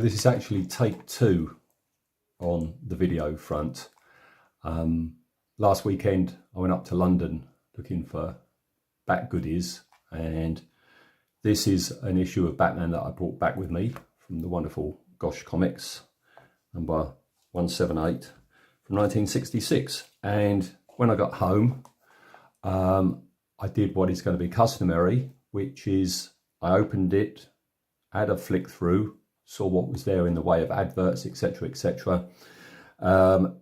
this is actually take 2 on the video front. Last weekend I went up to London looking for Bat goodies, and this is an issue of Batman that I brought back with me from the wonderful Gosh Comics, number 178 from 1966. And when I got home, I did what is going to be customary, which is I opened it, had a flick through, saw what was there in the way of adverts, etc., etc., and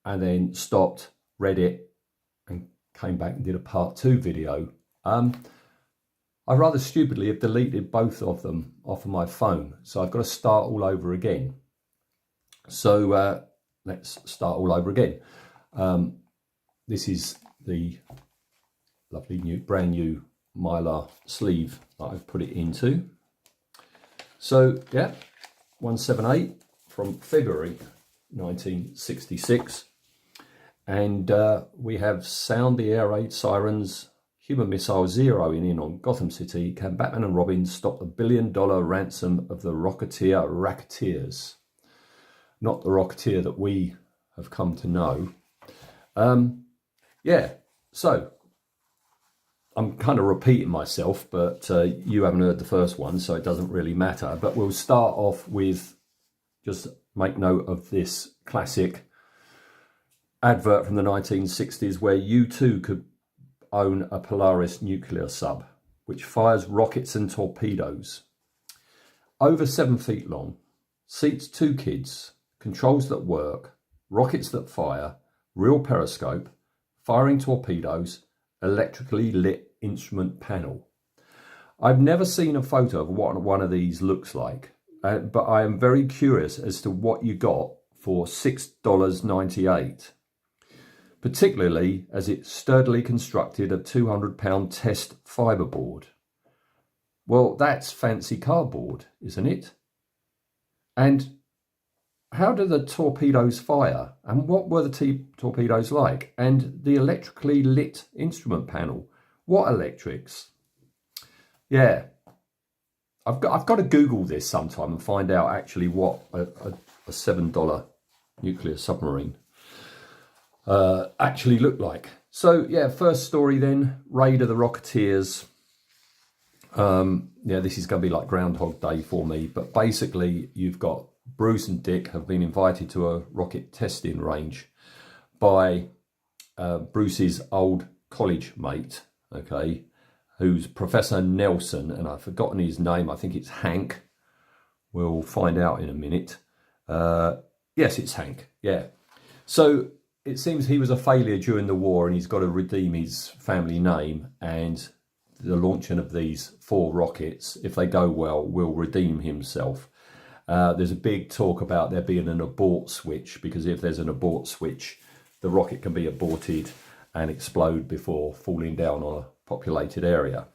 then stopped, read it, and came back and did a part 2 video. I rather stupidly have deleted both of them off of my phone, so I've got to start all over again. So let's start all over again. This is the lovely brand new Mylar sleeve that I've put it into. So yeah, 178 from February 1966, and we have sound the air raid sirens, human missile zeroing in on Gotham City. Can Batman and Robin stop the $1 billion ransom of the Rocketeer racketeers? Not the Rocketeer that we have come to know. Yeah, so I'm kind of repeating myself, but you haven't heard the first one, so it doesn't really matter. But we'll start off with, just make note of this classic advert from the 1960s where you too could own a Polaris nuclear sub, which fires rockets and torpedoes. Over 7 feet long, seats 2 kids, controls that work, rockets that fire, real periscope, firing torpedoes, electrically lit instrument panel. I've never seen a photo of what one of these looks like, but I am very curious as to what you got for $6.98, particularly as it's sturdily constructed of 200-pound test fiberboard. Well, that's fancy cardboard, isn't it? And how do the torpedoes fire? And what were the torpedoes like? And the electrically lit instrument panel, what electrics? Yeah, I've got to Google this sometime and find out actually what a $7 nuclear submarine actually looked like. So yeah, first story then, Raid of the Rocketeers. Yeah, this is going to be like Groundhog Day for me, but basically you've got Bruce and Dick have been invited to a rocket testing range by Bruce's old college mate, okay, who's Professor Nelson, and I've forgotten his name. I think it's Hank. We'll find out in a minute. Yes, it's Hank, yeah. So it seems he was a failure during the war and he's got to redeem his family name, and the launching of these 4 rockets, if they go well, will redeem himself. There's a big talk about there being an abort switch, because if there's an abort switch, the rocket can be aborted and explode before falling down on a populated area.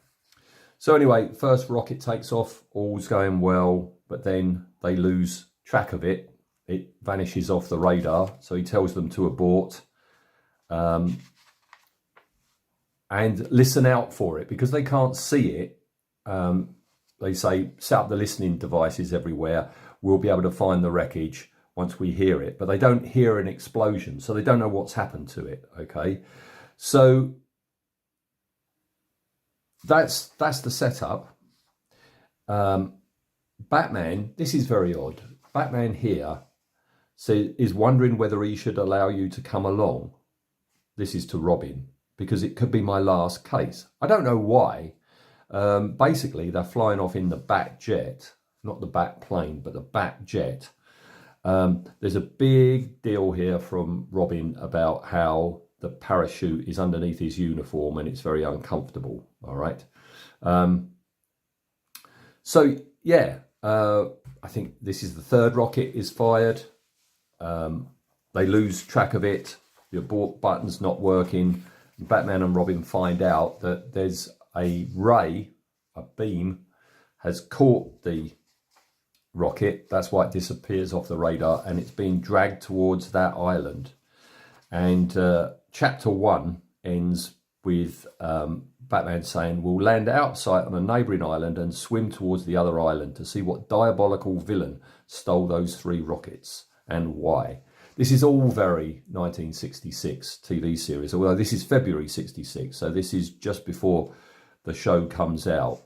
So anyway, first rocket takes off, all's going well, but then they lose track of it. It vanishes off the radar, so he tells them to abort and listen out for it, because they can't see it. They say, set up the listening devices everywhere. We'll be able to find the wreckage once we hear it. But they don't hear an explosion, so they don't know what's happened to it, okay? So that's the setup. Batman, this is very odd. Batman here is wondering whether he should allow you to come along. This is to Robin, because it could be my last case. I don't know why. Basically, they're flying off in the Bat jet, not the Bat plane, but the Bat jet. There's a big deal here from Robin about how the parachute is underneath his uniform and it's very uncomfortable. All right. So yeah, I think this is the 3rd rocket is fired. They lose track of it. The abort button's not working. Batman and Robin find out that there's a ray, a beam, has caught the rocket. That's why it disappears off the radar, and it's being dragged towards that island. And chapter 1 ends with Batman's saying, we'll land out of sight on a neighbouring island and swim towards the other island to see what diabolical villain stole those 3 rockets and why. This is all very 1966 TV series, although this is February 66, so this is just before the show comes out.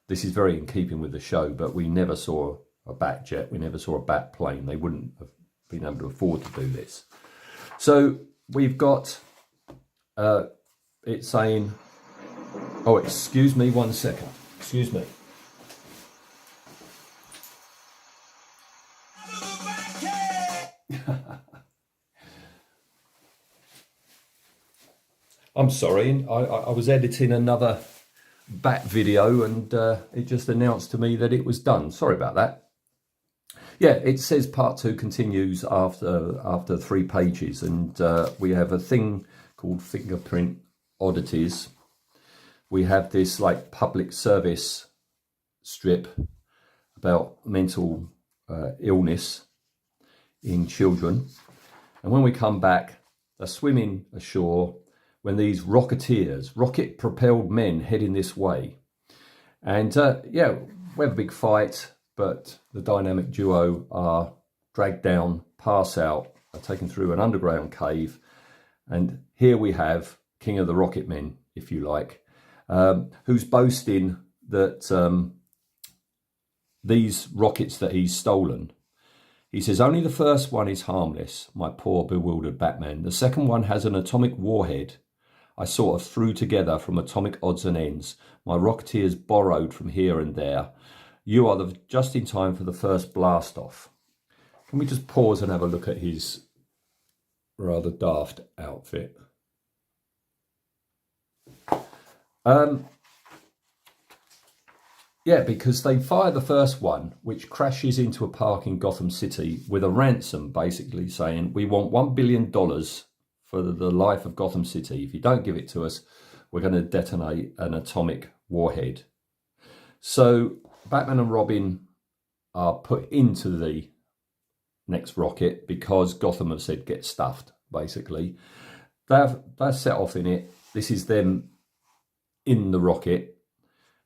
This is very in keeping with the show, but we never saw a bat jet, we never saw a bat plane. They wouldn't have been able to afford to do this. So we've got it saying, oh, excuse me 1 second, excuse me. I'm sorry, I was editing another bat video and it just announced to me that it was done. Sorry about that. Yeah, it says part 2 continues after 3 pages, and we have a thing called Fingerprint Oddities. We have this like public service strip about mental illness in children. And when we come back, they're swimming ashore when these rocketeers, rocket-propelled men, heading this way. And yeah, we have a big fight, but the dynamic duo are dragged down, pass out, are taken through an underground cave. And here we have King of the Rocket Men, if you like, who's boasting that these rockets that he's stolen, he says, only the first one is harmless, my poor bewildered Batman. The second one has an atomic warhead I sort of threw together from atomic odds and ends. My rocketeers borrowed from here and there. You are just in time for the first blast off. Can we just pause and have a look at his rather daft outfit? Yeah, because they fire the first one, which crashes into a park in Gotham City with a ransom, basically saying, we want $1 billion for the life of Gotham City. If you don't give it to us, we're going to detonate an atomic warhead. So Batman and Robin are put into the next rocket because Gotham have said get stuffed, basically. They're set off in it. This is them in the rocket.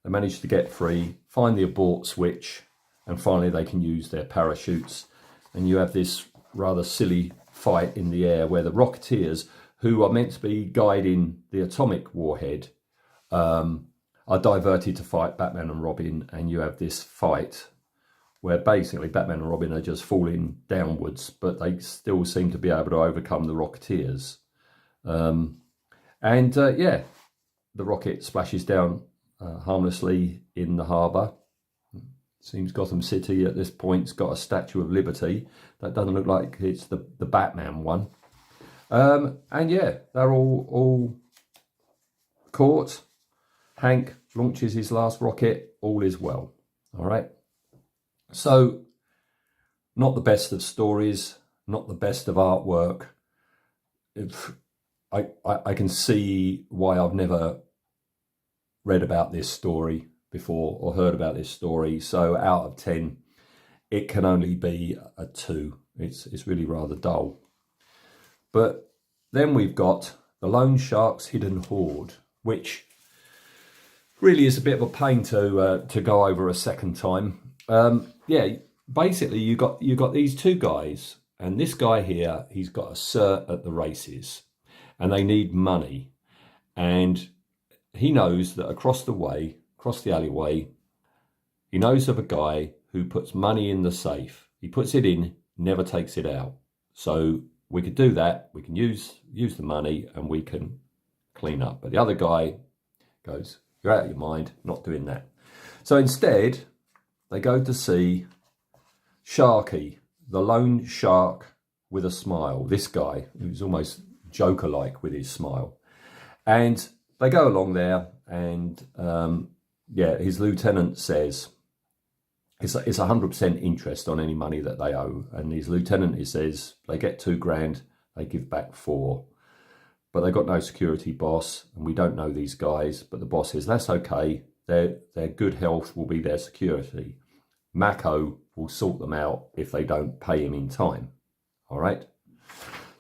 They manage to get free, find the abort switch, and finally they can use their parachutes. And you have this rather silly fight in the air where the Rocketeers, who are meant to be guiding the atomic warhead, are diverted to fight Batman and Robin, and you have this fight where basically Batman and Robin are just falling downwards, but they still seem to be able to overcome the Rocketeers. Yeah, the rocket splashes down harmlessly in the harbour. Seems Gotham City at this point's got a Statue of Liberty. That doesn't look like it's the Batman one. And yeah, they're all caught. Hank launches his last rocket. All is well. All right. So, not the best of stories, not the best of artwork. I can see why I've never read about this story before or heard about this story. So out of 10, it can only be a 2. It's really rather dull. But then we've got The Loan Shark's Hidden Hoard, which really is a bit of a pain to go over a second time. Yeah, basically you got these two guys, and this guy here, he's got a cert at the races, and they need money, and he knows that across the alleyway, he knows of a guy who puts money in the safe. He puts it in, never takes it out. So we could do that. We can use the money and we can clean up. But the other guy goes, you're out of your mind, not doing that. So instead, they go to see Sharky, the loan shark with a smile. This guy, who's almost Joker-like with his smile. And they go along there, and yeah, his lieutenant says it's 100% interest on any money that they owe. And his lieutenant, he says, they get $2,000, they give back 4. But they've got no security boss, and we don't know these guys. But the boss says, that's okay. Their good health will be their security. Mako will sort them out if they don't pay him in time. All right?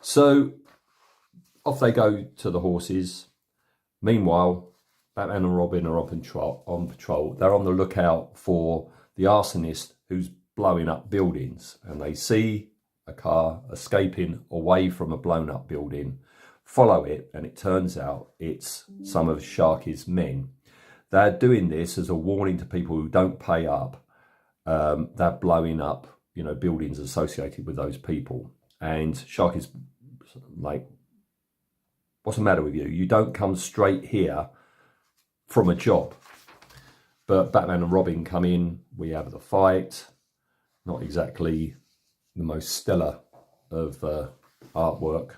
So off they go to the horses. Meanwhile, Batman and Robin are on patrol. They're on the lookout for the arsonist who's blowing up buildings, and they see a car escaping away from a blown up building, follow it, and it turns out it's some of Sharky's men. They're doing this as a warning to people who don't pay up. They're blowing up, buildings associated with those people. And Sharky's like, what's the matter with you? You don't come straight here from a job. But Batman and Robin come in, we have the fight. Not exactly the most stellar of artwork.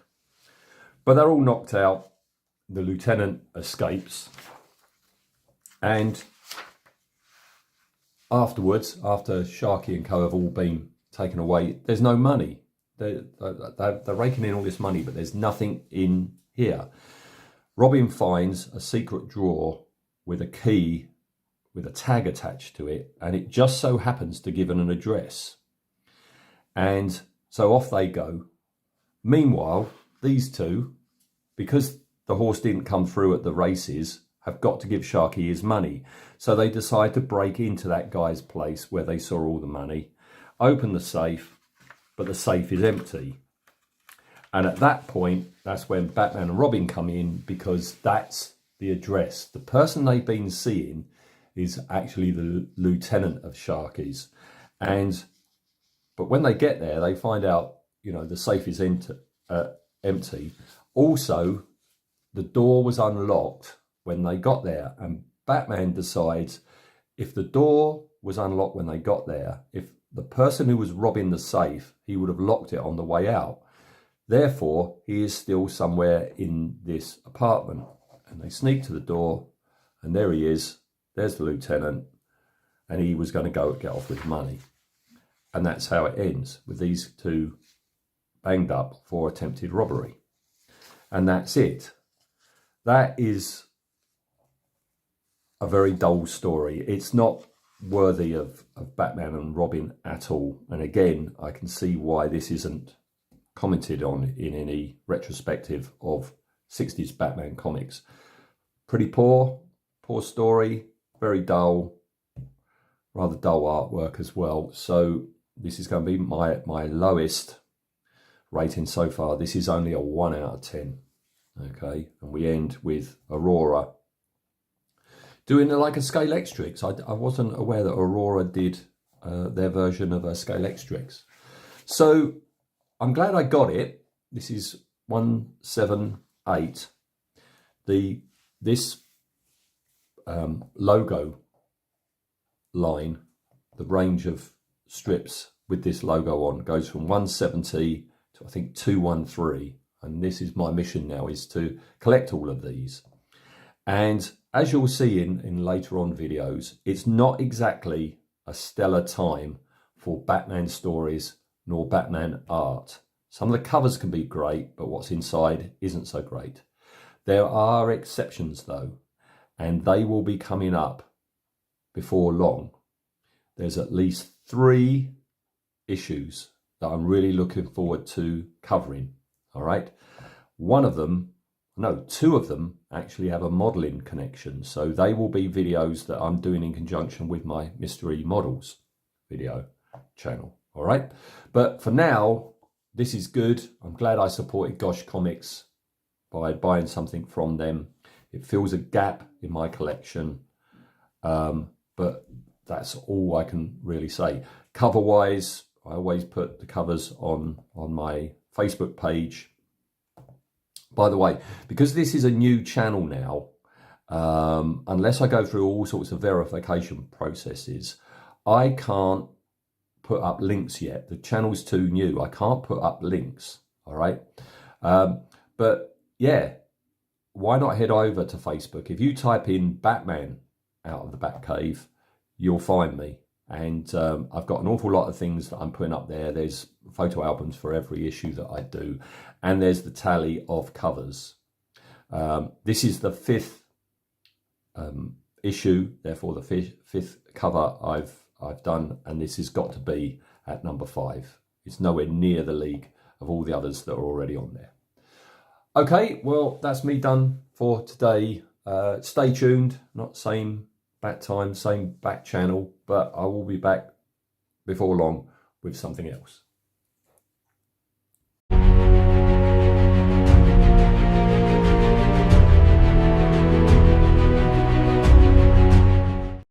But they're all knocked out. The lieutenant escapes. And afterwards, after Sharky and co have all been taken away, there's no money. They're raking in all this money, but there's nothing in here. Robin finds a secret drawer with a key with a tag attached to it, and it just so happens to give an address. And so off they go. Meanwhile, these two, because the horse didn't come through at the races, have got to give Sharky his money. So they decide to break into that guy's place where they saw all the money, open the safe, but the safe is empty. And at that point, that's when Batman and Robin come in, because that's the address. The person they've been seeing is actually the lieutenant of Sharky's. But when they get there, they find out, the safe is empty. Also, the door was unlocked when they got there. And Batman decides, if the door was unlocked when they got there, if the person who was robbing the safe, he would have locked it on the way out. Therefore, he is still somewhere in this apartment. And they sneak to the door, and there he is. There's the lieutenant, and he was going to get off with money. And that's how it ends, with these two banged up for attempted robbery. And that's it. That is a very dull story. It's not worthy of Batman and Robin at all. And again, I can see why this isn't commented on in any retrospective of 60s Batman comics. Pretty poor story, very dull, rather dull artwork as well. So this is going to be my lowest rating so far. This is only a 1 out of 10. Okay, and we end with Aurora doing like a Scalextric. I wasn't aware that Aurora did their version of a Scalextric. So I'm glad I got it. This is 178. This logo line, the range of strips with this logo on, goes from 170 to I think 213. And this is my mission now, is to collect all of these. And as you'll see in later on videos, it's not exactly a stellar time for Batman stories nor Batman art. Some of the covers can be great, but what's inside isn't so great. There are exceptions though, and they will be coming up before long. There's at least 3 issues that I'm really looking forward to covering. All right. 2 of them actually have a modeling connection. So they will be videos that I'm doing in conjunction with my Mystery Models video channel. All right. But for now, this is good. I'm glad I supported Gosh Comics by buying something from them. It fills a gap in my collection. But that's all I can really say. Cover wise, I always put the covers on my Facebook page. By the way, because this is a new channel now, unless I go through all sorts of verification processes, I can't put up links yet. The channel's too new. I can't put up links. All right. But yeah, why not head over to Facebook? If you type in Batman out of the Batcave, you'll find me. And I've got an awful lot of things that I'm putting up there. There's photo albums for every issue that I do. And there's the tally of covers. This is the 5th issue, therefore the 5th cover I've done. And this has got to be at number 5. It's nowhere near the league of all the others that are already on there. Okay, well, that's me done for today. Stay tuned, not same back time, same back channel, but I will be back before long with something else.